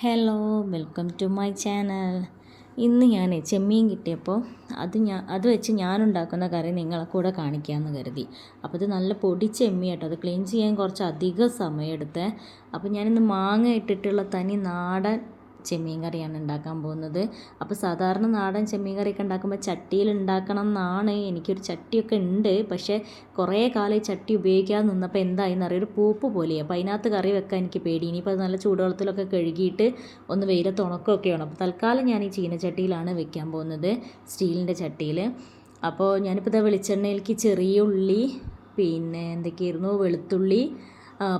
Hello, welcome to my channel. ഇന്ന് ഞാൻ ചെമ്മീൻ കിട്ടിയപ്പോൾ അത് വെച്ച് ഞാനുണ്ടാക്കുന്ന കറി നിങ്ങളെ കൂടെ കാണിക്കാമെന്ന് കരുതി. അപ്പോൾ ഇത് നല്ല പൊടി ചെമ്മീൻ കേട്ടോ, അത് ക്ലീൻ ചെയ്യാൻ കുറച്ച് അധികം സമയമെടുത്തേ. അപ്പോൾ ഞാനിന്ന് മാങ്ങ ഇട്ടിട്ടുള്ള തനി നാടൻ ചെമ്മീൻ കറിയാണ് ഉണ്ടാക്കാൻ പോകുന്നത്. അപ്പോൾ സാധാരണ നാടൻ ചെമ്മീൻ കറിയൊക്കെ ഉണ്ടാക്കുമ്പോൾ ചട്ടിയിൽ ഉണ്ടാക്കണം എന്നാണ്. എനിക്കൊരു ചട്ടിയൊക്കെ ഉണ്ട്, പക്ഷേ കുറേ കാലം ഈ ചട്ടി ഉപയോഗിക്കാതെ നിന്നപ്പോൾ എന്തായെന്ന് അറിയാം, ഒരു പൂപ്പ് പോലെയാണ്. അപ്പോൾ അതിനകത്ത് കറി വെക്കാൻ എനിക്ക് പേടി. ഇനിയിപ്പോൾ അത് നല്ല ചൂടുവെള്ളത്തിലൊക്കെ കഴുകിയിട്ട് ഒന്ന് വെയിലത്ത് ഉണക്കമൊക്കെ വേണം. അപ്പോൾ തൽക്കാലം ഞാൻ ഈ ചീനച്ചട്ടിയിലാണ് വെക്കാൻ പോകുന്നത്, സ്റ്റീലിൻ്റെ ചട്ടിയിൽ. അപ്പോൾ ഞാനിപ്പോൾ ഇതാ വെളിച്ചെണ്ണയിലേക്ക് ചെറിയ ഉള്ളി, പിന്നെ എന്തൊക്കെയായിരുന്നു, വെളുത്തുള്ളി,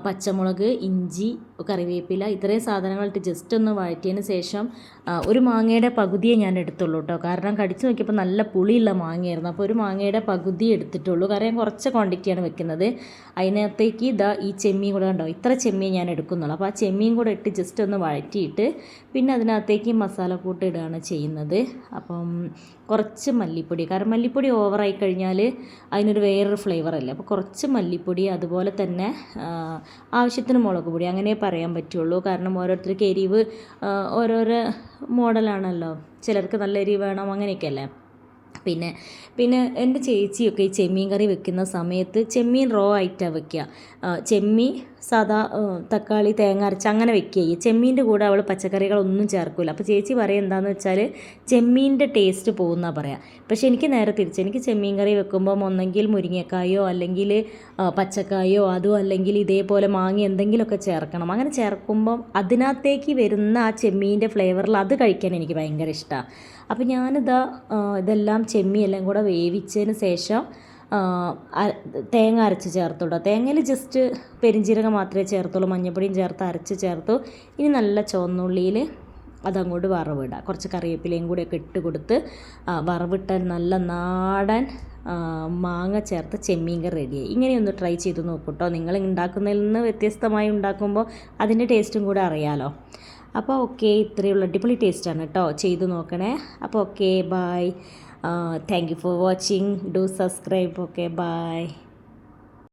പച്ചമുളക്, ഇഞ്ചി, കറിവേപ്പില, ഇത്രയും സാധനങ്ങളിട്ട് ജസ്റ്റ് ഒന്ന് വഴറ്റിയതിന് ശേഷം ഒരു മാങ്ങയുടെ പകുതിയെ ഞാൻ എടുത്തുള്ളൂ കേട്ടോ. കാരണം കടിച്ച് നോക്കിയപ്പോൾ നല്ല പുളിയുള്ള മാങ്ങയായിരുന്നു. അപ്പോൾ ഒരു മാങ്ങയുടെ പകുതി എടുത്തിട്ടുള്ളൂ. കാരണം ഞാൻ കുറച്ച് ക്വാണ്ടിറ്റിയാണ് വെക്കുന്നത്. അതിനകത്തേക്ക് ഈ ചെമ്മീൻ കൂടെ കണ്ടോ, ഇത്ര ചെമ്മീൻ ഞാൻ എടുക്കുന്നുള്ളൂ. അപ്പോൾ ആ ചെമ്മീൻ കൂടെ ഇട്ട് ജസ്റ്റ് ഒന്ന് വഴറ്റിയിട്ട് പിന്നെ അതിനകത്തേക്ക് മസാലക്കൂട്ട് ഇടുകയാണ് ചെയ്യുന്നത്. അപ്പം കുറച്ച് മല്ലിപ്പൊടി, കാരണം മല്ലിപ്പൊടി ഓവറായി കഴിഞ്ഞാൽ അതിനൊരു വേറൊരു ഫ്ലേവറല്ലേ. അപ്പോൾ കുറച്ച് മല്ലിപ്പൊടി, അതുപോലെ തന്നെ ആവശ്യത്തിന് മുളക് പൊടി, അങ്ങനെ പറയാൻ പറ്റുള്ളൂ. കാരണം ഓരോരുത്തർക്ക് എരിവ് ഓരോരോ മോഡലാണല്ലോ. ചിലർക്ക് നല്ല എരിവ് വേണം, അങ്ങനെയൊക്കെ അല്ലേ. പിന്നെ എൻ്റെ ചേച്ചിയൊക്കെ ഈ ചെമ്മീൻ കറി വെക്കുന്ന സമയത്ത് ചെമ്മീൻ റോ ആയിട്ടാണ് വെക്കുക. ചെമ്മീൻ സാദാ തക്കാളി തേങ്ങ അരച്ച് അങ്ങനെ വെക്കുക. ചെമ്മീൻ്റെ കൂടെ അവൾ പച്ചക്കറികളൊന്നും ചേർക്കില്ല. അപ്പോൾ ചേച്ചി പറയും എന്താണെന്ന് വെച്ചാൽ ചെമ്മീൻ്റെ ടേസ്റ്റ് പോകുന്നതാണ് പറയാം. പക്ഷേ എനിക്ക് നേരെ തിരിച്ച്, എനിക്ക് ചെമ്മീൻ കറി വെക്കുമ്പം ഒന്നെങ്കിൽ മുരിങ്ങക്കായോ അല്ലെങ്കിൽ പച്ചക്കായോ, അതോ അല്ലെങ്കിൽ ഇതേപോലെ മാങ്ങ എന്തെങ്കിലുമൊക്കെ ചേർക്കണം. അങ്ങനെ ചേർക്കുമ്പം അതിനകത്തേക്ക് വരുന്ന ആ ചെമ്മീൻ്റെ ഫ്ലേവറിൽ അത് കഴിക്കാൻ എനിക്ക് ഭയങ്കര ഇഷ്ടമാണ്. അപ്പോൾ ഇതെല്ലാം ചെമ്മീനെല്ലാം കൂടെ വേവിച്ചതിന് ശേഷം തേങ്ങ അരച്ച് ചേർത്തുള്ളൂ. തേങ്ങയിൽ ജസ്റ്റ് പെരിഞ്ചീരകം മാത്രമേ ചേർത്തുള്ളൂ, മഞ്ഞൾപ്പൊടിയും ചേർത്ത് അരച്ച് ചേർത്തു. ഇനി നല്ല ചുവന്നുള്ളിയിൽ അതങ്ങോട്ട് വറവിടുക, കുറച്ച് കറിവേപ്പിലയും കൂടെയൊക്കെ ഇട്ട് കൊടുത്ത് വറവിട്ടാൽ നല്ല നാടൻ മാങ്ങ ചേർത്ത് ചെമ്മീൻ കറി റെഡിയായി. ഇങ്ങനെയൊന്ന് ട്രൈ ചെയ്ത് നോക്കൂ കേട്ടോ. നിങ്ങൾ ഉണ്ടാക്കുന്നതിൽ നിന്ന് വ്യത്യസ്തമായി ഉണ്ടാക്കുമ്പോൾ അതിൻ്റെ ടേസ്റ്റും കൂടെ അറിയാമല്ലോ. അപ്പോൾ ഓക്കെ, ഇത്രയുള്ള അടിപൊളി ടേസ്റ്റാണ് കേട്ടോ, ചെയ്ത് നോക്കണേ. അപ്പോൾ okay, bye. Thank you for watching. Do subscribe. Okay, bye.